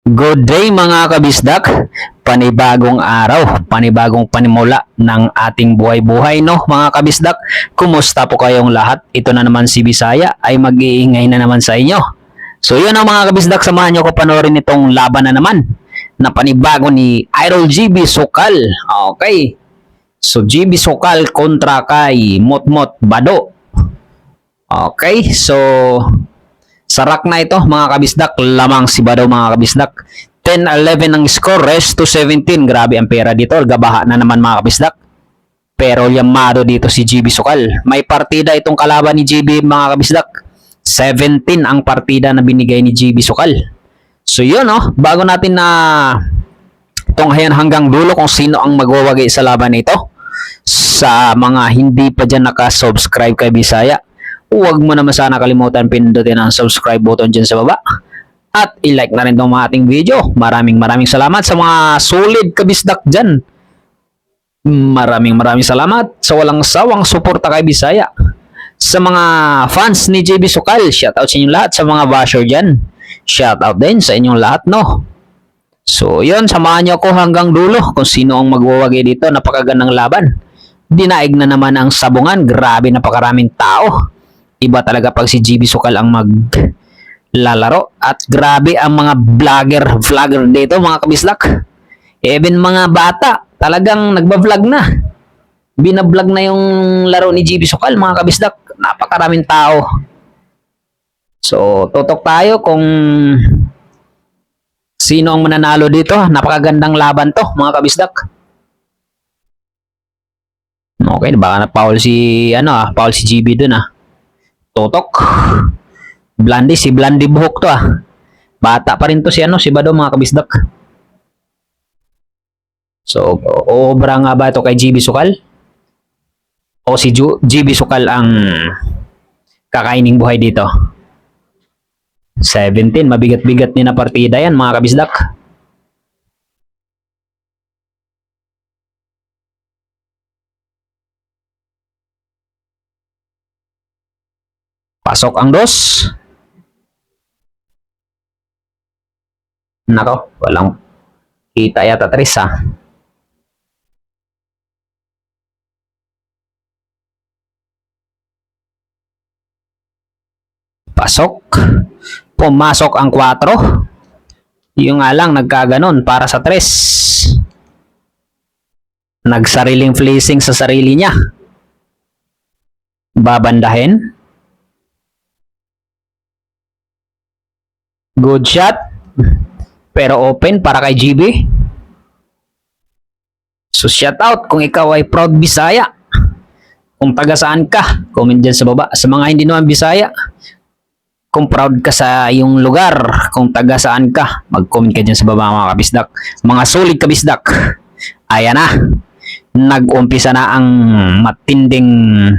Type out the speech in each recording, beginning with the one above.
Good day mga kabisdak, panibagong araw, panibagong panimula ng ating buhay-buhay no mga kabisdak. Kumusta po kayong lahat? Ito na naman si Bisaya ay mag-iingay na naman sa inyo. So yun ang mga kabisdak, samahan nyo ko panoorin itong laban na naman na panibago ni Idol GB Sokal. Okay, so GB Sokal kontra kay Motmot Bado. Okay, so sarak na ito mga kabisdak, lamang si Bado mga kabisdak. 10-11 ang score, rest to 17. Grabe ang pera dito, gabaha na naman mga kabisdak. Pero yamado dito si GB Sokal. May partida itong kalaban ni GB mga kabisdak. 17 ang partida na binigay ni GB Sokal. So yun bago natin na tunghayan hanggang dulo kung sino ang magwawagi sa laban nito. Sa mga hindi pa dyan nakasubscribe kay Bisaya, huwag mo naman sana kalimutan pindutin ang subscribe button dyan sa baba. At i-like na rin itong mga ating video. Maraming salamat sa mga solid kabisdak dyan. Maraming salamat sa walang sawang suporta kay Bisaya. Sa mga fans ni JB Sokal, shoutout sa inyong lahat. Sa mga basher dyan, shoutout din sa inyong lahat no. So yun, samahan niyo ako hanggang dulo kung sino ang magwawagi dito. Napakagandang laban. Dinaig na naman ang sabungan. Grabe, napakaraming tao. Iba talaga pag si GB Sokal ang maglalaro. At grabe ang mga vlogger dito mga kabislak. Even mga bata, talagang nagba-vlog na. Binablog na yung laro ni GB Sokal mga kabislak. Napakaraming tao. So, tutok tayo kung sino ang mananalo dito. Napakagandang laban to mga kabisdak. Okay, baka na-foul si foul si GB dun Tutok. Blandi, si Blandi buhok to Bata pa rin to si Bado mga kabisdak. So, obra nga ba ito kay GB Sokal? O si GB Sokal ang kakaining buhay dito? 17, mabigat-bigat ni na partida yan mga kabisdak. Pasok ang dos. Nako, walang kita yata Tris Pasok. Pumasok ang 4. Yung nga lang nagkaganon para sa 3. Nagsariling fleecing sa sarili niya. Babandahin. Good shot. Pero open para kay GB. So shout out kung ikaw ay proud Bisaya. Kung taga saan ka, comment dyan sa baba. Sa mga hindi naman Bisaya, kung proud ka sa iyong lugar, kung taga saan ka, mag-comment ka dyan sa baba mga kabisdak. Mga solid kabisdak. Ayan na. Nag-umpisa na ang matinding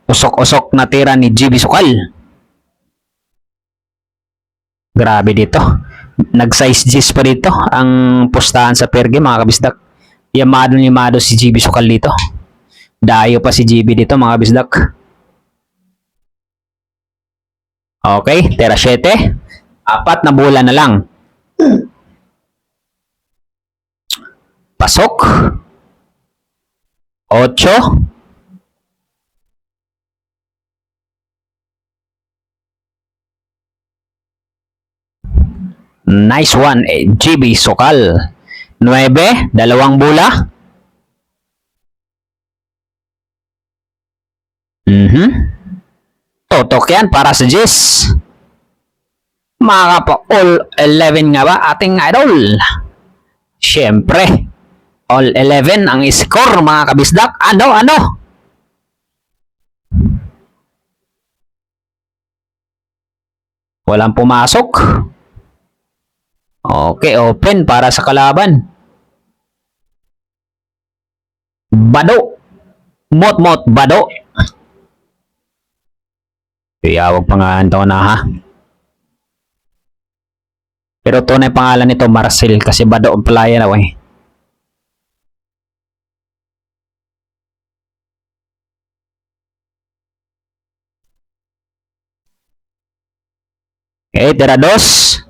usok-usok na tira ni GB Sokal. Grabe dito. Nag-size G's pa dito ang pustahan sa perge mga kabisdak. Yamado si GB Sokal dito. Dayo pa si GB dito mga kabisdak. Okay, tira 7. 4 na bola na lang. Pasok. 8. Nice one, GB Sokal. 9, dalawang bola. Totok yan para sa Jess. Mga pa all 11 nga ba ating idol? Siyempre, all 11 ang score mga kabisdak. Ano? Walang pumasok. Okay, open para sa kalaban. Bado. Motmot Bado. Iyawag pangalan to na Pero tunay pangalan nito Marcel kasi Bado ang playa na Okay, tira 2.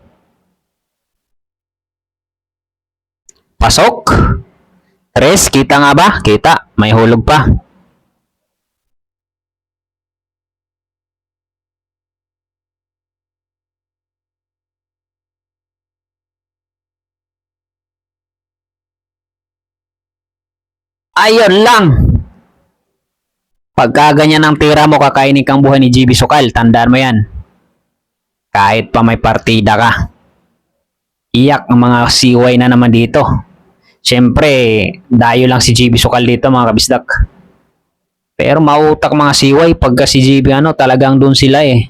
Pasok. Tres, kita nga ba? Kita. May hulog pa. Ayun lang. Pagka ganyan ang tira mo, kakainin kang buhay ni GB Sukal. Tandaan mo yan. Kahit pa may partida ka. Iyak ang mga siway na naman dito. Siyempre, dayo lang si GB Sukal dito mga kabisdak. Pero mautak mga siway pagka si GB talagang dun sila eh.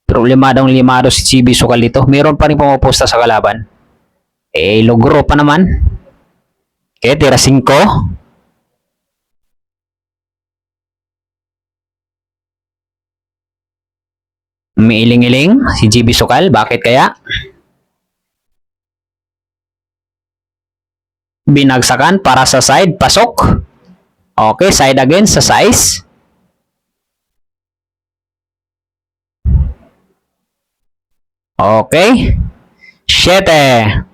Pero limadong-limado si GB Sukal dito. Meron pa rin pumaposta sa kalaban. Logro pa naman. Okay, tira 5. Umiiling-iling si GB Sukal. Bakit kaya? Binagsakan para sa side. Pasok. Okay, side again sa size. Okay. 7.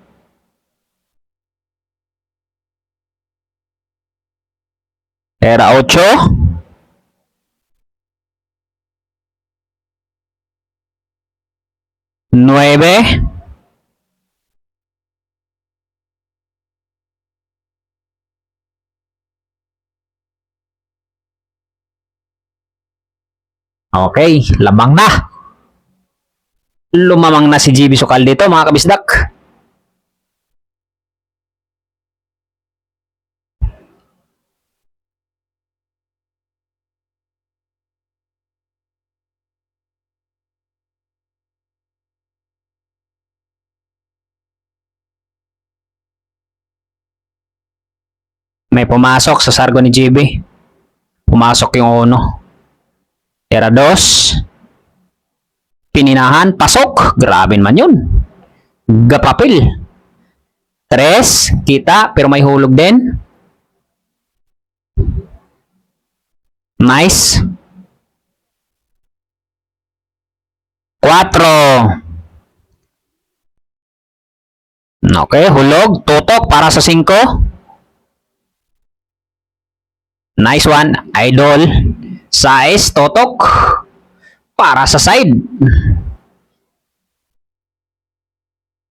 Era 8. Nueve. Okay, lamang na. Lumamang na si GB Sukal dito mga kabisdak. May pumasok sa sargo ni GB. Pumasok yung 1. Era 2. Pininahan, pasok. Grabe man yun. Gapapil. 3, kita, pero may hulog din. Nice. 4. Okay, hulog. Tutok para sa 5. Nice one, idol. Size, totok. Para sa side.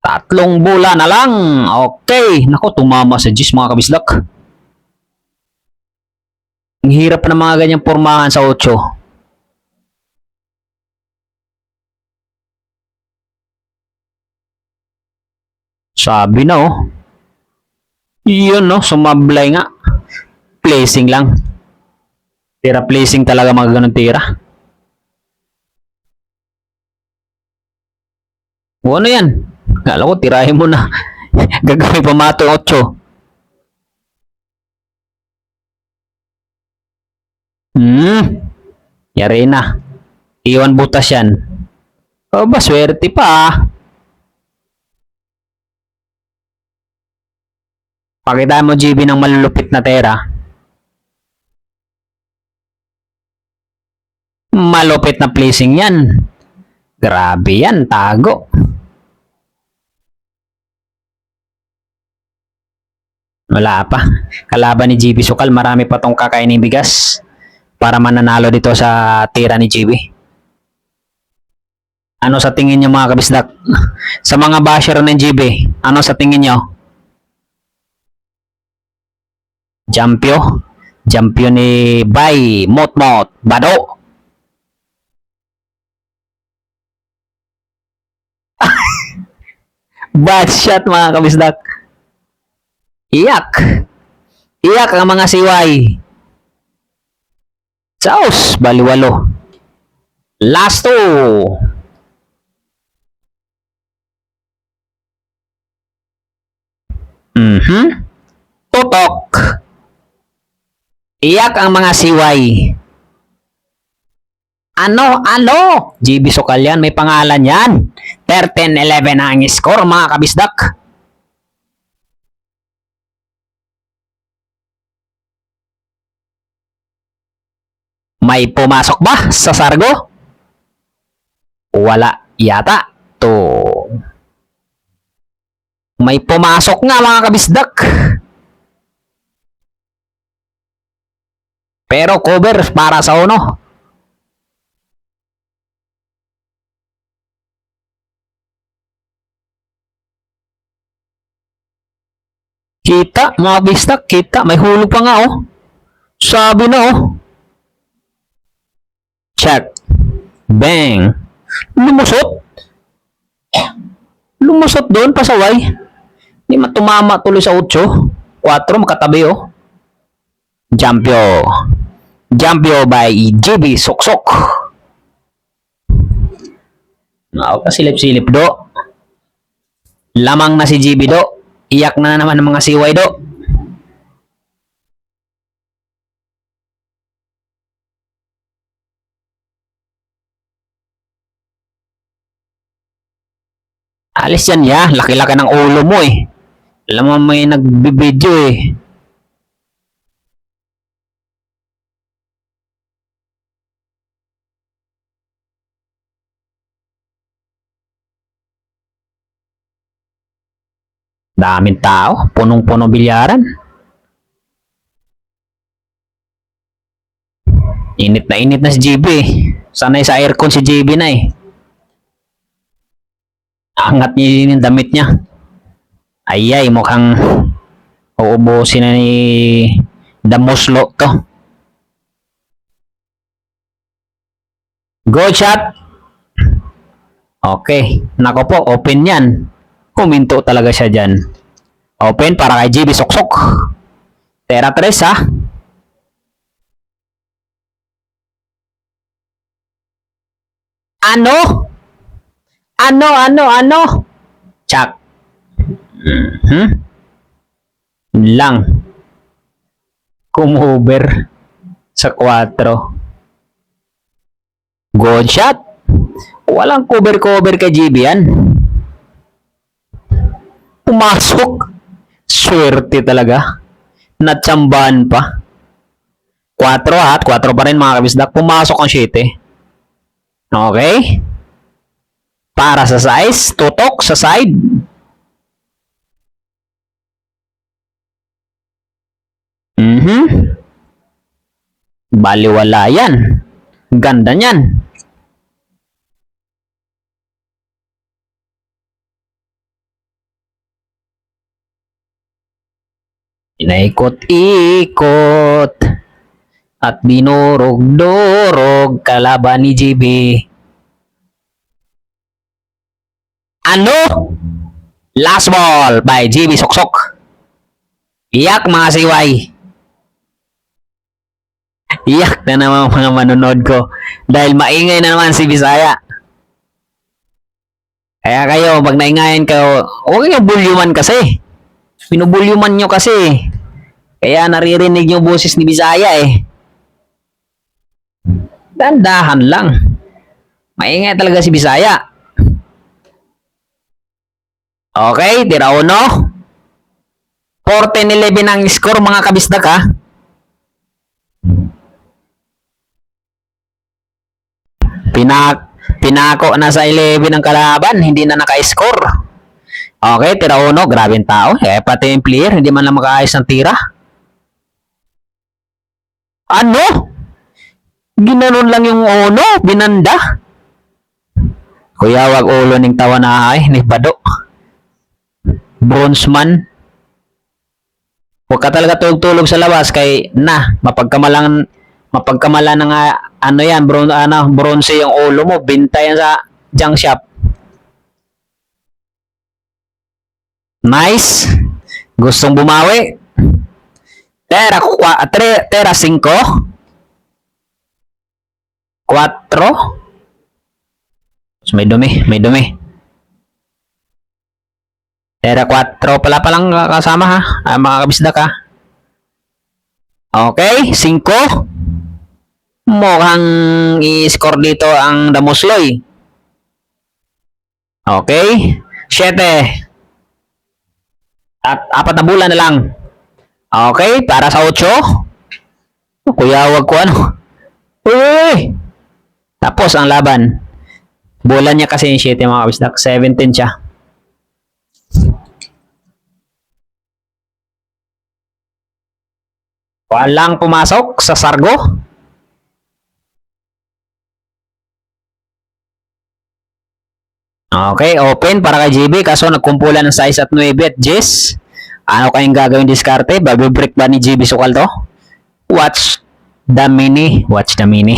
3 bola na lang. Okay. Naku, tumama sa Gis mga kabisdak. Ang hirap na mga ganyang pormahan sa 8. Sabi na oh. Yun no, sumablay nga. Placing lang. Tira placing talaga mga ganun tira. O ano yan? Kala ko tirahin mo na. Gagawin pa mato 8. Yari na. Iwan butas yan. O ba, swerte pa ah. Pakita mo GB ng malulupit na tera. Malupit na placing yan. Grabe yan, tago. Wala pa. Kalaban ni GB Sukal, marami pa tong kakainin bigas para mananalo dito sa tira ni GB. Ano sa tingin nyo mga kabisdak? Sa mga basher ng GB, ano sa tingin nyo? Champion ni Bay, Motmot, Bado. Bad shot mga kabisdak. Iyak. Iyak ang mga siway. Saus, baliwalo. Last 2. Tutok. Iyak ang mga siway. Ano? GB Sukal yan, may pangalan yan. 13-11 ang score mga kabisdak. May pumasok ba sa sargo? Wala yata. To. May pumasok nga mga kabisdak. Pero cover para sa uno. Kita mga kabisdak, kita. May hulog pa nga oh. Sabi na oh. Check. Bang. Lumusot. Lumusot doon, pasaway. Hindi matumama tuloy sa 8. 4, makatabi oh. Jampyo. Jampyo by JB Soksok. Silip-silip do. Lamang na si JB do. Iyak na naman ng mga siway do. Alis yan ya, laki-laki ng ulo mo eh. Alam mo may nagbibideo eh. Daming tao, punong-puno bilyaran. Init na si JB eh. Sanay sa aircon si JB na eh. Angat niya yung damit niya. Ayay, mukhang uubusin na ni Damuslo to. Go shot! Okay, nako po, open yan. Huminto talaga siya dyan. Open para kay JB Soksok. Tera 3 ha. Ano? Check. Lang. Kumover sa 4. Good shot. Walang cover kay JB yan. Pumasok. Swerte talaga. Natsambahan pa. 4 ha. 4 pa rin mga kabisdak. Pumasok ang 7. Okay. Para sa size, tutok sa side. Baliwala yan. Ganda niyan. Inaikot-ikot at binurog-durog kalaban ni JB. Ano? Last ball by JB Soksok. Iyak mga siway. Iyak na naman mga manonood ko dahil maingay na naman si Bisaya. Kaya kayo, pag naingayan kayo, huwag yung bulyuman kasi. Pinubulyuman nyo kasi. Kaya naririnig yung boses ni Bisaya eh. Dandahan lang. Maingay talaga si Bisaya. Okay, tira 1. 14-11 ang score mga kabisdak ha. Pinako na sa 11 ang kalaban, hindi na naka-score. Okay, tira 1, grabe yung tao. Pati yung player, hindi man lang makaayos ng tira. Ano? Ginanon lang yung 1, binanda. Kuya, wag ulo ning tawa na ay, ni Bado. Bronzeman. Huwag ka talaga tulog-tulog sa labas kay mapagkamalan ng ano yan, bronze yung ulo mo, binta yan sa junk shop. Nice. Gustong bumawi. Tera 5. 4. May dumi. Tera 4 pala palang kasama ha. Mga kabisdak ha. Okay, 5. Mukhang i-score dito ang Damusloy. Okay, 7. At 4 na bola na lang. Okay, para sa 8. Kuya, wag ko ano. Uy! Tapos ang laban. Bola niya kasi yung 7 mga kabisdak. 17 siya. Walang pumasok sa sargo. Okay, open para kay JB. Kaso nagkumpulan ng size at 9 at Jess. Ano kayong gagawin diskarte? Babibreak ba ni JB Sukal to? Watch the mini. Watch the mini.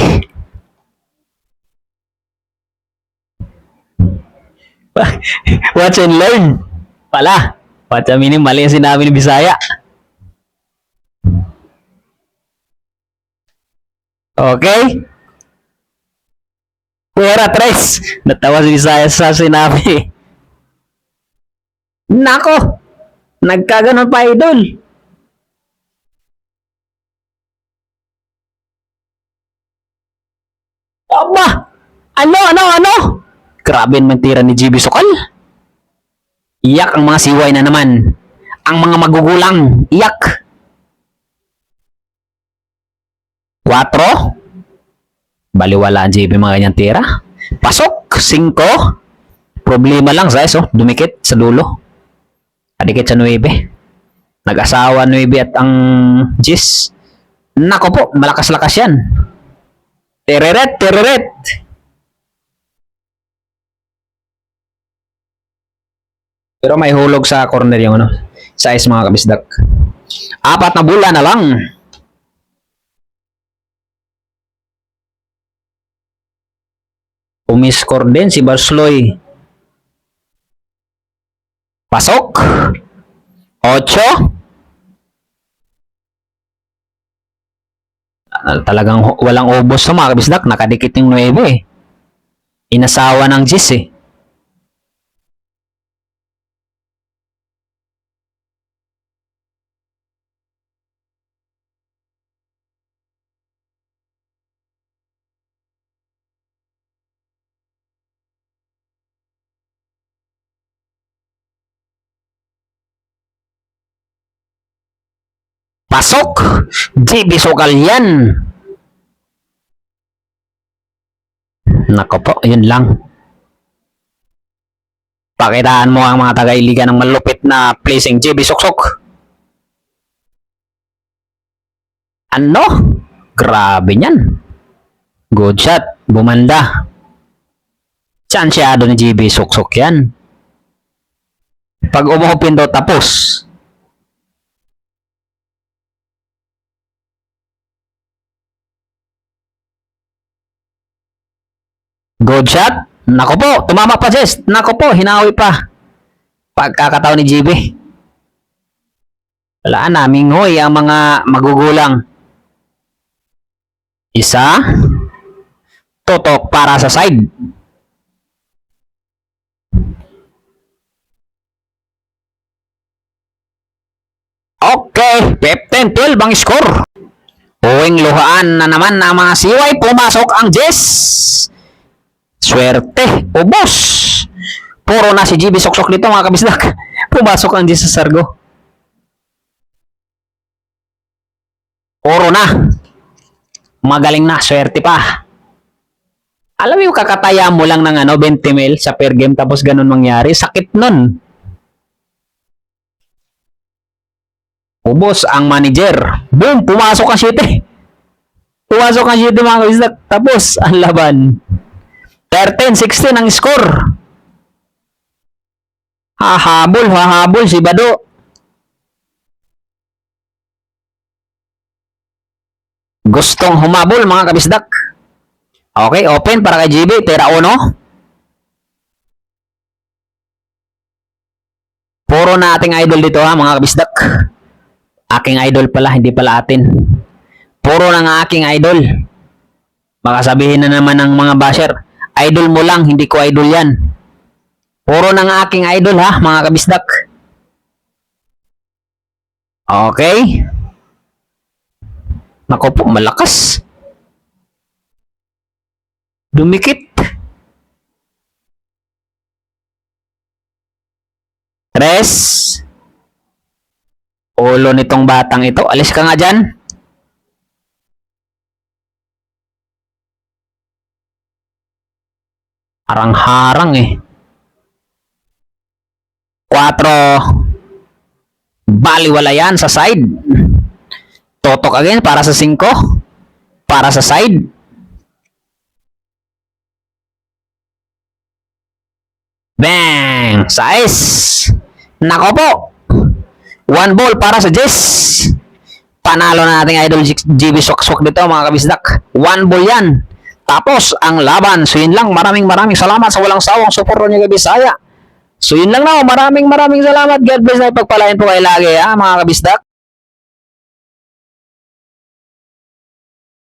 Watch and learn. Pala. Watch the mini. Mali ang sinabi ni Bisaya. Okay. Pera tres. Natawa si Bisaya sa sinabi. Nako. Nagkaganon pa idol. Aba! Ano? Grabe ang tira ni GB Sukal. Iyak ang mga siway na naman. Ang mga magugulang. Iyak. 4. Baliwala ang JB mga ganyang tira. Pasok. 5. Problema lang guys. Oh. Dumikit sa dulo. Adikit sa 9. Nag-asawa 9 at ang Jis. Nako po. Malakas-lakas yan. Tereret. Pero may hulog sa corner yung size mga kabisdak. 4 na bola na lang. Umiscore din si Barsloy. Pasok. 8. Talagang walang ubos sa mga kabisdak. Nakadikit yung 9 eh. Inasawa ng Jis eh. Pasok! JB Sukal yan! Nako po, yun lang. Pakitaan mo ang mga taga-iligan ng malupit na placing JB Suksok. Ano? Grabe yan. Good shot. Bumanda. Chansyado ni JB Suksok yan. Pag umupin daw tapos. Good shot. Nako po, tumama pa Jess. Nako po, hinawi pa. Pagkakataon ni GB. Wala naming hoy ang mga magugulang. Isa. Tutok para sa side. Okay, 15-12 ang score. Uwing luhaan na naman ng mga siway. Pumasok ang Jess. Swerte, ubos. Puro na si GB Suksok dito mga kabisdak. Pumasok ang Jis sa sargo. Puro na. Magaling na, swerte pa. Alam mo yung kakataya mo lang ng 20 mil sa per game tapos ganun mangyari. Sakit nun. Ubos ang manager. Boom, pumasok ang 7. Pumasok ang 7 mga kabisdak. Tapos ang laban. 13-16 ang score. Hahabol si Bado. Gustong humabol mga kabisdak. Okay, open para kay GB. Tera 1. Puro na ating idol dito ha mga kabisdak. Aking idol pala, hindi pala atin. Puro na nga aking idol. Baka sabihin na naman ng mga basher. Idol mo lang, hindi ko idol yan. Puro ng aking idol ha, mga kabisdak. Okay. Naku po, malakas. Dumikit. 3. Ulo nitong batang ito. Alis ka nga dyan. Harang-harang eh. 4. Baliwala yan sa side. Totok again para sa 5. Para sa side. Bang! Size! Nako po! 1 ball para sa Jess. Panalo na nating idol GB Swakswak dito mga kabisdak. 1 ball yan. Tapos ang laban. So yun lang. Maraming salamat sa walang sawang suporto niyo kay Bisaya. So yun lang na. Maraming salamat. God bless na ipagpalain po kayo lagi ha mga kabisdak.